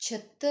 76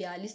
42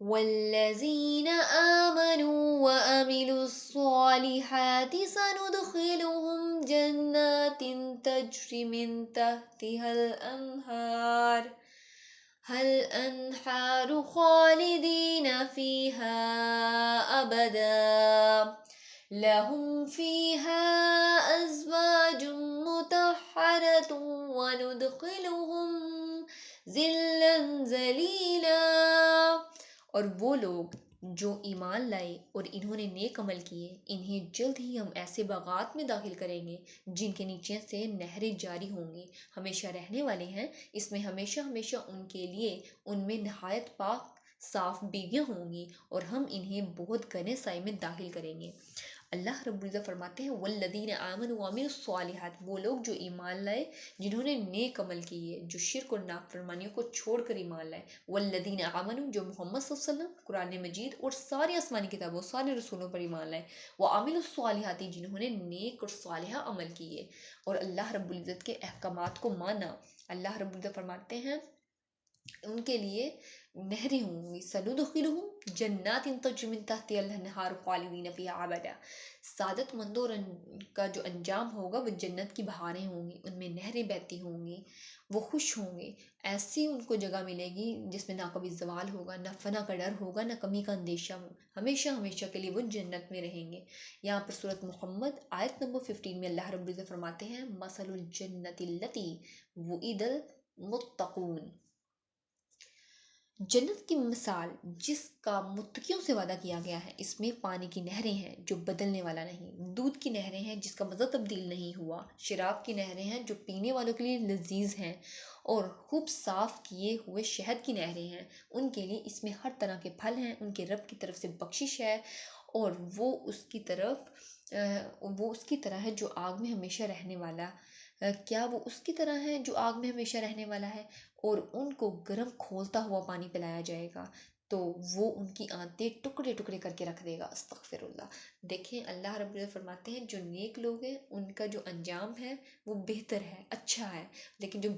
والذین آمنوا وعملوا الصالحات سندخلهم جنات تجری من تحتها الانہار خالدین فیہا ابدا لهم فیہا ازواج مطہرۃ وندخلهم ذلا ذلیلا۔ اور وہ لوگ جو ایمان لائے اور انہوں نے نیک عمل کیے، انہیں جلد ہی ہم ایسے باغات میں داخل کریں گے جن کے نیچے سے نہریں جاری ہوں گی، ہمیشہ رہنے والے ہیں اس میں ہمیشہ ہمیشہ ان کے لیے ان میں نہایت پاک صاف بیویاں ہوں گی، اور ہم انہیں بہت گھنے سائے میں داخل کریں گے۔ اللہ رب العزت فرماتے ہیں والذین آمنوا وعملوا الصالحات، وہ لوگ جو ایمان لائے، جنہوں نے نیک عمل کیے، جو شرک اور نافرمانیوں کو چھوڑ کر ایمان لائے۔ والذین آمنوا، جو محمد صلی اللہ علیہ وسلم، قرآن مجید اور ساری آسمانی کتابوں، سارے رسولوں پر ایمان لائے۔ وعملوا الصالحات، جنہوں نے نیک اور صالحہ عمل کیے اور اللہ رب العزت کے احکامات کو مانا۔ اللہ رب العزت فرماتے ہیں ان کے لیے نہریں ہوں گی، سندخلهم جنات تجری من تحتها الانہار خالدین فیہا ابدا۔ سعادت مندوں کا جو انجام ہوگا وہ جنت کی بہاریں ہوں گی، ان میں نہریں بہتی ہوں گی، وہ خوش ہوں گے، ایسی ان کو جگہ ملے گی جس میں نہ کبھی زوال ہوگا، نہ فنا کا ڈر ہوگا، نہ کمی کا اندیشہ، ہمیشہ ہمیشہ کے لیے وہ جنت میں رہیں گے۔ یہاں پر سورۃ محمد آیت نمبر 15 میں اللہ رب العزت فرماتے ہیں مثل الجنت التی وعد المتقون، جنت کی مثال جس کا متقیوں سے وعدہ کیا گیا ہے، اس میں پانی کی نہریں ہیں جو بدلنے والا نہیں، دودھ کی نہریں ہیں جس کا مزہ تبدیل نہیں ہوا، شراب کی نہریں ہیں جو پینے والوں کے لیے لذیذ ہیں، اور خوب صاف کیے ہوئے شہد کی نہریں ہیں، ان کے لیے اس میں ہر طرح کے پھل ہیں، ان کے رب کی طرف سے بخشش ہے، اور وہ اس کی طرح ہے جو آگ میں ہمیشہ رہنے والا، کیا وہ اس کی طرح ہے جو آگ میں ہمیشہ رہنے والا ہے؟ اور ان کو گرم کھولتا ہوا پانی پلایا جائے گا تو وہ ان کی آنتیں ٹکڑے ٹکڑے کر کے رکھ دے گا۔ استغفر اللہ۔ دیکھیں اللہ رب العزت فرماتے ہیں جو نیک لوگ ہیں ان کا جو انجام ہے وہ بہتر ہے، اچھا ہے، لیکن جو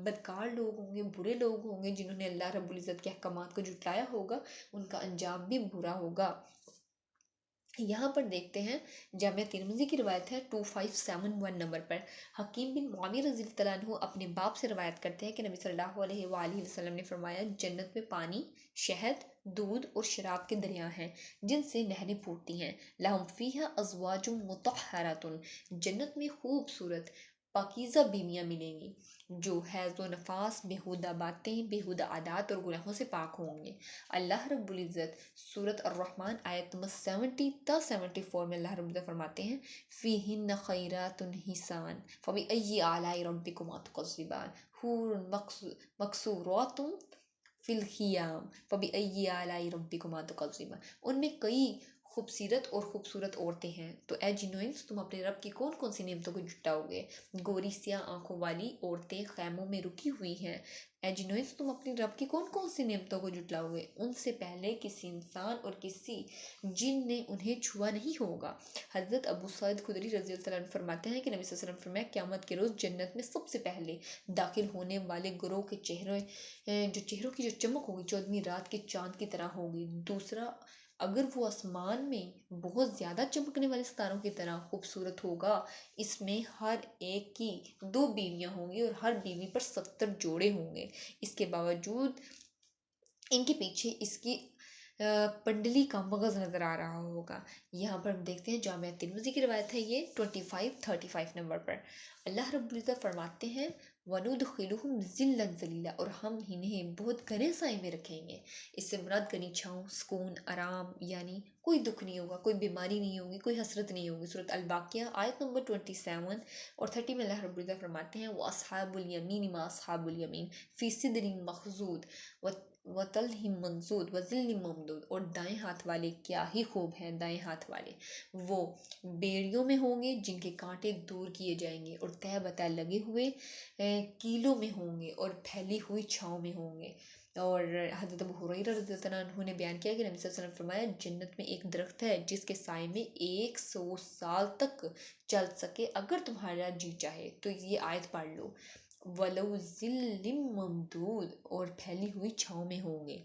بدکار لوگ ہوں گے، برے لوگ ہوں گے، جنہوں نے اللہ رب العزت کے احکامات کو جھٹلایا ہوگا، ان کا انجام بھی برا ہوگا۔ یہاں پر دیکھتے ہیں جامعہ ترمذی کی روایت ہے 2571 نمبر پر، حکیم بن معاویہ رضی اللہ عنہ اپنے باپ سے روایت کرتے ہیں کہ نبی صلی اللہ علیہ وآلہ وسلم نے فرمایا جنت میں پانی، شہد، دودھ اور شراب کے دریا ہیں جن سے نہریں پھوٹتی ہیں، لہم فیہا ازواج مطہرات، جنت میں خوبصورت پاکیزہ بیویاں ملیں گی جو حیض و نفاس، بیہودہ باتیں، بیہودہ عادات اور گناہوں سے پاک ہوں گے۔ اللہ رب العزت سورۃ الرحمن آیت نمبر 70 تا 74 میں اللہ رب العزت فرماتے ہیں فیہن خیرات حسان فبأی آلاء ربکما تکذبان حور مقصورات فی الخیام فبأی آلاء ربکما تکذبان، ان میں کئی خوبصورت عورتیں ہیں، تو اے جنوئنس تم اپنے رب کی کون کون سی نعمتوں کو جھٹاؤ گے؟ گوری سیاہ آنکھوں والی عورتیں خیموں میں رکی ہوئی ہیں، اے جنوئنس تم اپنی رب کی کون کون سی نعمتوں کو جھٹلاؤ گے؟ ان سے پہلے کسی انسان اور کسی جن نے انہیں چھوا نہیں ہوگا۔ حضرت ابو سعید خدری رضی اللہ عنہ فرماتے ہیں کہ نبی صلی اللہ علیہ وسلم فرمایا قیامت کے روز جنت میں سب سے پہلے داخل ہونے والے گروہ کے چہروں کی جو چمک ہوگی 14ویں رات کے چاند کی طرح ہوگی۔ دوسرا، اگر وہ آسمان میں بہت زیادہ چمکنے والے ستاروں کی طرح خوبصورت ہوگا، اس میں ہر ایک کی 2 بیویاں ہوں گی اور ہر بیوی پر 70 جوڑے ہوں گے، اس کے باوجود ان کے پیچھے اس کی پنڈلی کا مغز نظر آ رہا ہوگا۔ یہاں پر ہم دیکھتے ہیں جامعہ ترمذی کی روایت ہے یہ 2535 نمبر پر، اللہ رب العزت فرماتے ہیں وَنُدْخِلُهُمْ ذِلًّا ذَلِيلًا، اور ہم انہیں بہت گھنے سائے میں رکھیں گے۔ اس سے مراد گھنی چھاؤں، سکون، آرام، یعنی کوئی دکھ نہیں ہوگا، کوئی بیماری نہیں ہوگی، کوئی حسرت نہیں ہوگی۔ سورۃ الباقیہ آیت نمبر 27 اور 30 میں اللہ رب العزت فرماتے ہیں وَأَصْحَابُ الْيَمِينِ مَا أَصْحَابُ الْيَمِينِ فِي سِدْرٍ مَخْضُودٍ وَطَلْحٍ مَنضُودٍ وَظِلٍّ مَمْدُودٍ، اور دائیں ہاتھ والے کیا ہی خوب ہیں، دائیں ہاتھ والے وہ بیڑیوں میں ہوں گے جن کے کانٹے دور کیے جائیں گے، اور تہہ بتہ لگے ہوئے کیلوں میں ہوں گے، اور پھیلی ہوئی چھاؤں میں ہوں گے۔ اور حضرت ابو ہریرہ رضی اللہ عنہ نے بیان کیا کہ نبی صلی اللہ علیہ وسلم فرمایا جنت میں ایک درخت ہے جس کے سائے میں 100 سال تک چل سکے اگر تمہارا جی چاہے، تو یہ آیت پڑھ لو وَلَوْ ظِلٍّ مَمْدُودٍ، اور پھیلی ہوئی چھاؤں میں ہوں گے۔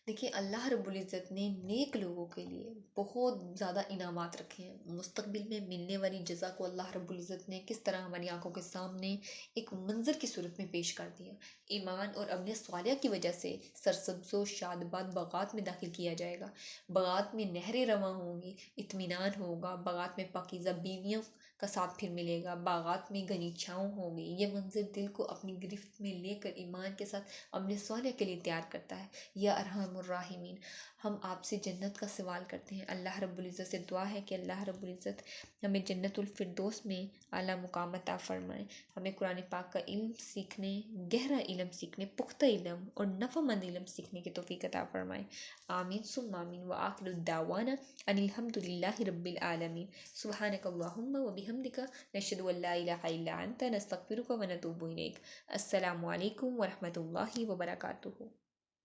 دیکھیے اللہ رب العزت نے نیک لوگوں کے لیے بہت زیادہ انعامات رکھے ہیں، مستقبل میں ملنے والی جزا کو اللہ رب العزت نے کس طرح ہماری آنکھوں کے سامنے ایک منظر کی صورت میں پیش کر دیا۔ ایمان اور عمل صالحہ کی وجہ سے سرسبز و شادباد باغات میں داخل کیا جائے گا، باغات میں نہریں رواں ہوں گی، اطمینان ہوگا، باغات میں پاکیزہ بیویوں کا ساتھ پھر ملے گا، باغات میں گھنی چھاؤں ہوگی۔ یہ منظر دل کو اپنی گرفت میں لے کر ایمان کے ساتھ عمل صالح کے لیے تیار کرتا ہے۔ یا ارحم الراحمین، ہم آپ سے جنت کا سوال کرتے ہیں۔ اللہ رب العزت سے دعا ہے کہ اللہ رب العزت ہمیں جنت الفردوس میں اعلیٰ مقام عطا فرمائے، ہمیں قرآن پاک کا علم سیکھنے، گہرا علم سیکھنے، پختہ علم اور نفع مند علم سیکھنے کی توفیق عطا فرمائے۔ آمین ثم آمین، وآخر الدعوانا ان الحمد للہ رب العالمین۔ سبحانک اللہم وبحمدک، نشہد ان لا الہ الا انت، نستغفرک ونتوب الیک۔ السلام علیکم ورحمۃ اللہ وبرکاتہ۔